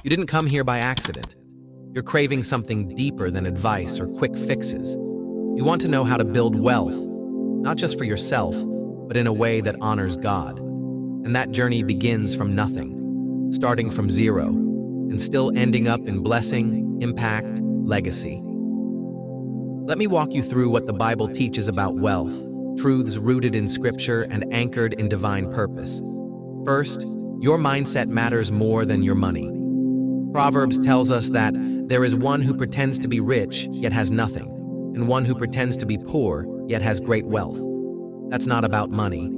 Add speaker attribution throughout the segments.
Speaker 1: You didn't come here by accident. You're craving something deeper than advice or quick fixes. You want to know how to build wealth, not just for yourself, but in a way that honors God. And that journey begins from nothing, starting from zero, and still ending up in blessing, impact, legacy. Let me walk you through what the Bible teaches about wealth, truths rooted in Scripture and anchored in divine purpose. First, your mindset matters more than your money. Proverbs tells us that there is one who pretends to be rich, yet has nothing, and one who pretends to be poor, yet has great wealth. That's not about money.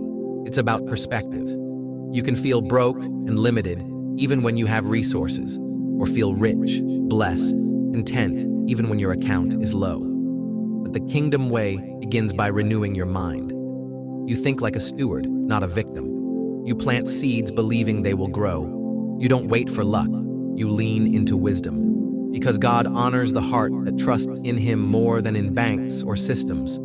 Speaker 1: It's about perspective. You can feel broke and limited even when you have resources, or feel rich, blessed, content even when your account is low. But the kingdom way begins by renewing your mind. You think like a steward, not a victim. You plant seeds believing they will grow. You don't wait for luck. You lean into wisdom. Because God honors the heart that trusts in Him more than in banks or systems.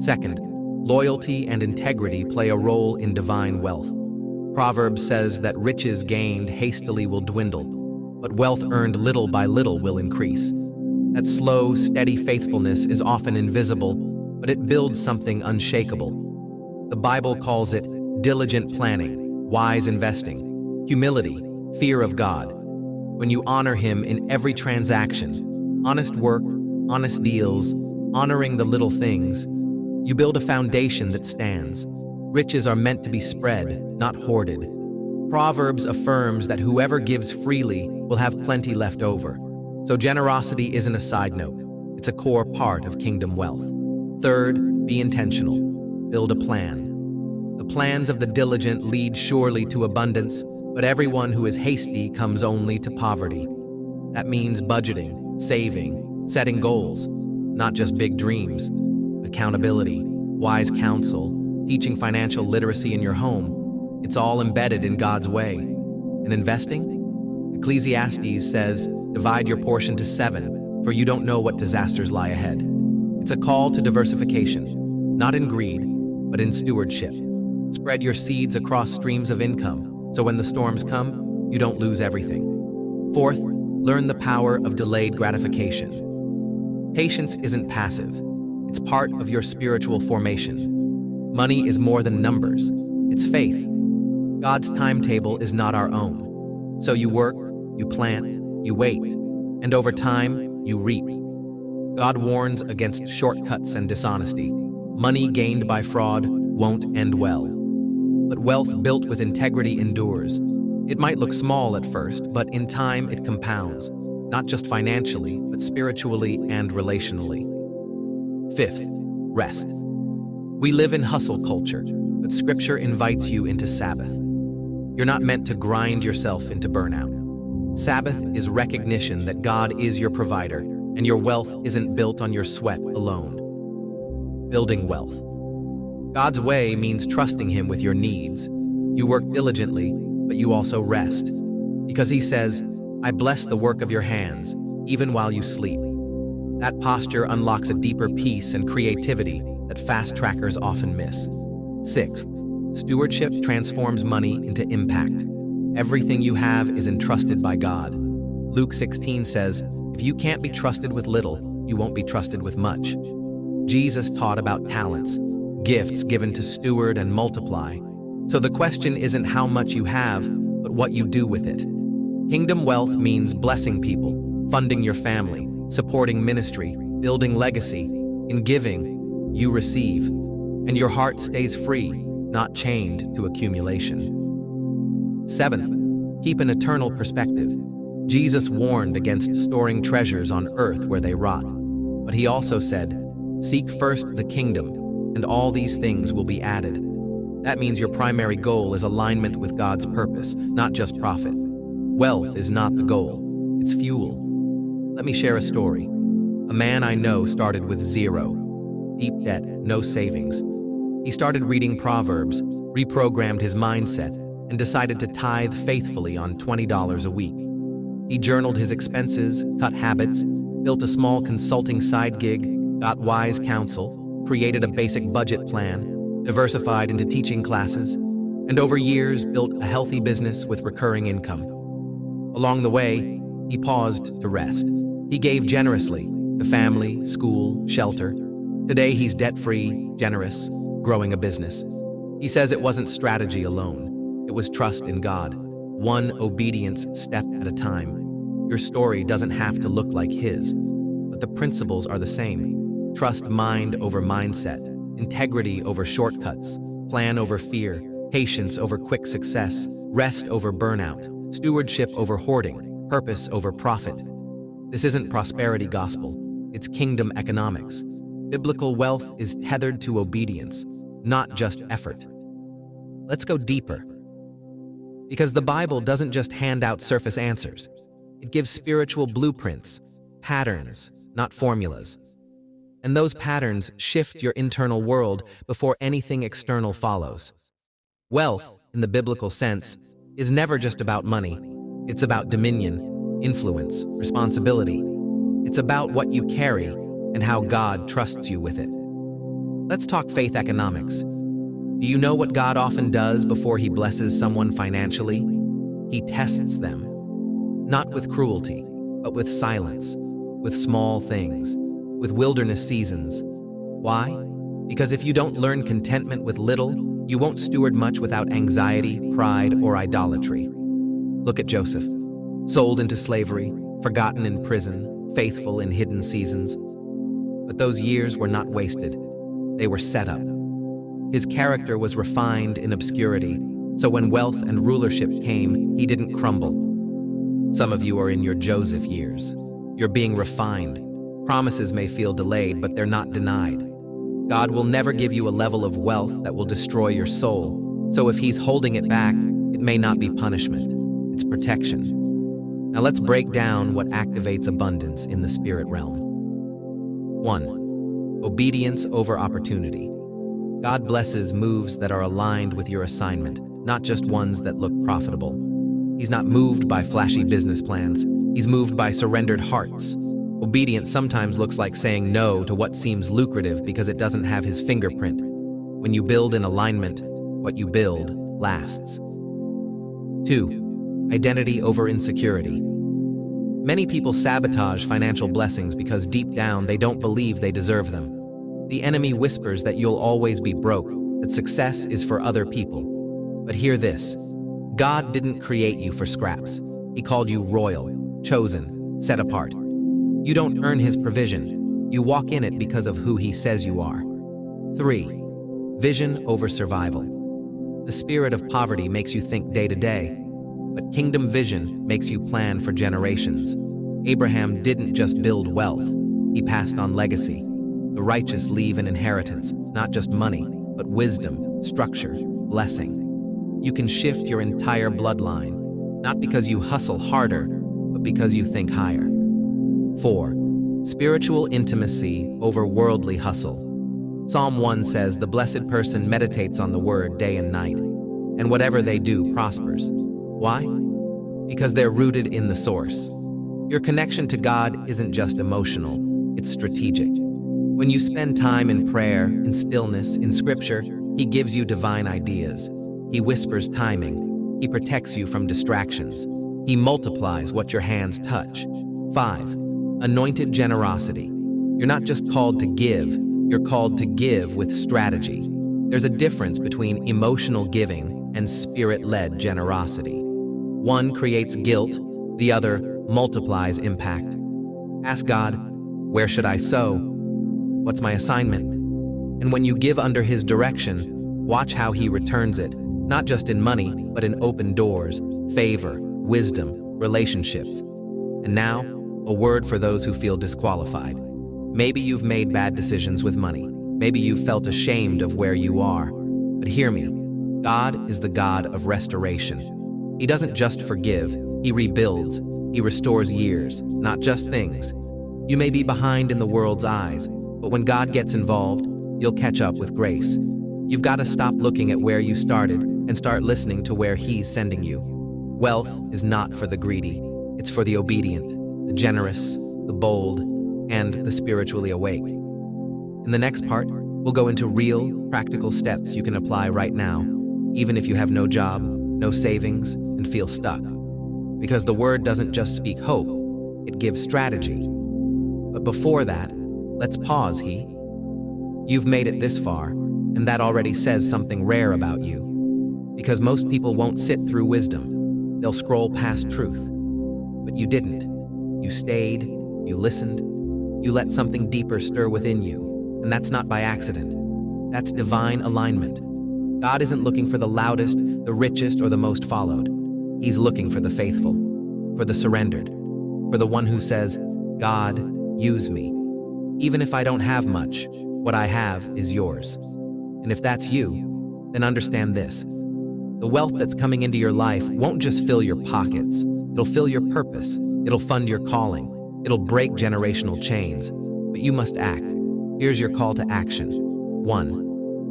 Speaker 1: Second, loyalty and integrity play a role in divine wealth. Proverbs says that riches gained hastily will dwindle, but wealth earned little by little will increase. That slow, steady faithfulness is often invisible, but it builds something unshakable. The Bible calls it diligent planning, wise investing, humility, fear of God. When you honor Him in every transaction, honest work, honest deals, honoring the little things, you build a foundation that stands. Riches are meant to be spread, not hoarded. Proverbs affirms that whoever gives freely will have plenty left over. So generosity isn't a side note. It's a core part of kingdom wealth. Third, be intentional. Build a plan. The plans of the diligent lead surely to abundance, but everyone who is hasty comes only to poverty. That means budgeting, saving, setting goals, not just big dreams. Accountability, wise counsel, teaching financial literacy in your home. It's all embedded in God's way. And investing? Ecclesiastes says, divide your portion to 7, for you don't know what disasters lie ahead. It's a call to diversification, not in greed, but in stewardship. Spread your seeds across streams of income, so when the storms come, you don't lose everything. Fourth, learn the power of delayed gratification. Patience isn't passive. It's part of your spiritual formation. Money is more than numbers. It's faith. God's timetable is not our own. So you work, you plant, you wait, and over time, you reap. God warns against shortcuts and dishonesty. Money gained by fraud won't end well. But wealth built with integrity endures. It might look small at first, but in time it compounds, not just financially, but spiritually and relationally. Fifth, rest. We live in hustle culture, but Scripture invites you into Sabbath. You're not meant to grind yourself into burnout. Sabbath is recognition that God is your provider, and your wealth isn't built on your sweat alone. Building wealth. God's way means trusting Him with your needs. You work diligently, but you also rest. Because He says, I bless the work of your hands, even while you sleep. That posture unlocks a deeper peace and creativity that fast trackers often miss. Sixth, stewardship transforms money into impact. Everything you have is entrusted by God. Luke 16 says, if you can't be trusted with little, you won't be trusted with much. Jesus taught about talents, gifts given to steward and multiply. So the question isn't how much you have, but what you do with it. Kingdom wealth means blessing people, funding your family, supporting ministry, building legacy. In giving, you receive, and your heart stays free, not chained to accumulation. Seventh, keep an eternal perspective. Jesus warned against storing treasures on earth where they rot, but He also said, seek first the kingdom, and all these things will be added. That means your primary goal is alignment with God's purpose, not just profit. Wealth is not the goal, it's fuel. Let me share a story. A man I know started with zero. Deep debt, no savings. He started reading Proverbs, reprogrammed his mindset, and decided to tithe faithfully on $20 a week. He journaled his expenses, cut habits, built a small consulting side gig, got wise counsel, created a basic budget plan, diversified into teaching classes, and over years built a healthy business with recurring income. Along the way, He paused to rest. He gave generously to family, school, shelter. Today he's debt-free, generous, growing a business. He says it wasn't strategy alone. It was trust in God, one obedience step at a time. Your story doesn't have to look like his, but the principles are the same. Trust mind over mindset, integrity over shortcuts, plan over fear, patience over quick success, rest over burnout, stewardship over hoarding, purpose over profit. This isn't prosperity gospel, it's kingdom economics. Biblical wealth is tethered to obedience, not just effort. Let's go deeper. Because the Bible doesn't just hand out surface answers. It gives spiritual blueprints, patterns, not formulas. And those patterns shift your internal world before anything external follows. Wealth, in the biblical sense, is never just about money. It's about dominion, influence, responsibility. It's about what you carry and how God trusts you with it. Let's talk faith economics. Do you know what God often does before he blesses someone financially? He tests them. Not with cruelty, but with silence, with small things, with wilderness seasons. Why? Because if you don't learn contentment with little, you won't steward much without anxiety, pride, or idolatry. Look at Joseph, sold into slavery, forgotten in prison, faithful in hidden seasons. But those years were not wasted. They were set up. His character was refined in obscurity, so when wealth and rulership came, he didn't crumble. Some of you are in your Joseph years. You're being refined. Promises may feel delayed, but they're not denied. God will never give you a level of wealth that will destroy your soul. So if he's holding it back, it may not be punishment. It's protection. Now let's break down what activates abundance in the spirit realm. 1. Obedience over opportunity. God blesses moves that are aligned with your assignment, not just ones that look profitable. He's not moved by flashy business plans. He's moved by surrendered hearts. Obedience sometimes looks like saying no to what seems lucrative because it doesn't have his fingerprint. When you build in alignment, what you build lasts. 2. Identity over insecurity. Many people sabotage financial blessings because deep down they don't believe they deserve them. The enemy whispers that you'll always be broke, that success is for other people. But hear this. God didn't create you for scraps. He called you royal, chosen, set apart. You don't earn his provision. You walk in it because of who he says you are. 3. Vision over survival. The spirit of poverty makes you think day to day, but kingdom vision makes you plan for generations. Abraham didn't just build wealth. He passed on legacy. The righteous leave an inheritance, not just money, but wisdom, structure, blessing. You can shift your entire bloodline, not because you hustle harder, but because you think higher. 4. Spiritual intimacy over worldly hustle. Psalm 1 says, "The blessed person meditates on the word day and night, and whatever they do prospers." Why? Because they're rooted in the source. Your connection to God isn't just emotional, it's strategic. When you spend time in prayer, in stillness, in scripture, he gives you divine ideas. He whispers timing. He protects you from distractions. He multiplies what your hands touch. 5. Anointed generosity. You're not just called to give, you're called to give with strategy. There's a difference between emotional giving and spirit-led generosity. One creates guilt, the other multiplies impact. Ask God, where should I sow? What's my assignment? And when you give under his direction, watch how he returns it, not just in money, but in open doors, favor, wisdom, relationships. And now, a word for those who feel disqualified. Maybe you've made bad decisions with money. Maybe you've felt ashamed of where you are. But hear me, God is the God of restoration. He doesn't just forgive, he rebuilds. He restores years, not just things. You may be behind in the world's eyes, but when God gets involved, you'll catch up with grace. You've got to stop looking at where you started and start listening to where he's sending you. Wealth is not for the greedy. It's for the obedient, the generous, the bold, and the spiritually awake. In the next part, we'll go into real, practical steps you can apply right now, even if you have no job, no savings, and feel stuck. Because the Word doesn't just speak hope, It gives strategy. But before that, let's pause, You've made it this far, and that already says something rare about you. Because most people won't sit through wisdom. They'll scroll past truth. But you didn't. You stayed, you listened, you let something deeper stir within you. And that's not by accident. That's divine alignment. God isn't looking for the loudest, the richest, or the most followed. He's looking for the faithful, for the surrendered, for the one who says, God, use me. Even if I don't have much, what I have is yours. And if that's you, then understand this. The wealth that's coming into your life won't just fill your pockets. It'll fill your purpose. It'll fund your calling. It'll break generational chains. But you must act. Here's your call to action. 1.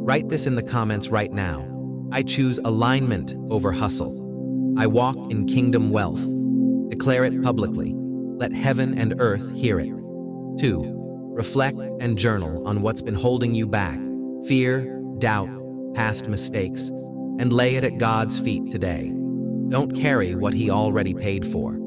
Speaker 1: Write this in the comments right now. I choose alignment over hustle. I walk in kingdom wealth. Declare it publicly. Let heaven and earth hear it. 2. Reflect and journal on what's been holding you back. Fear, doubt, past mistakes. And lay it at God's feet today. Don't carry what He already paid for.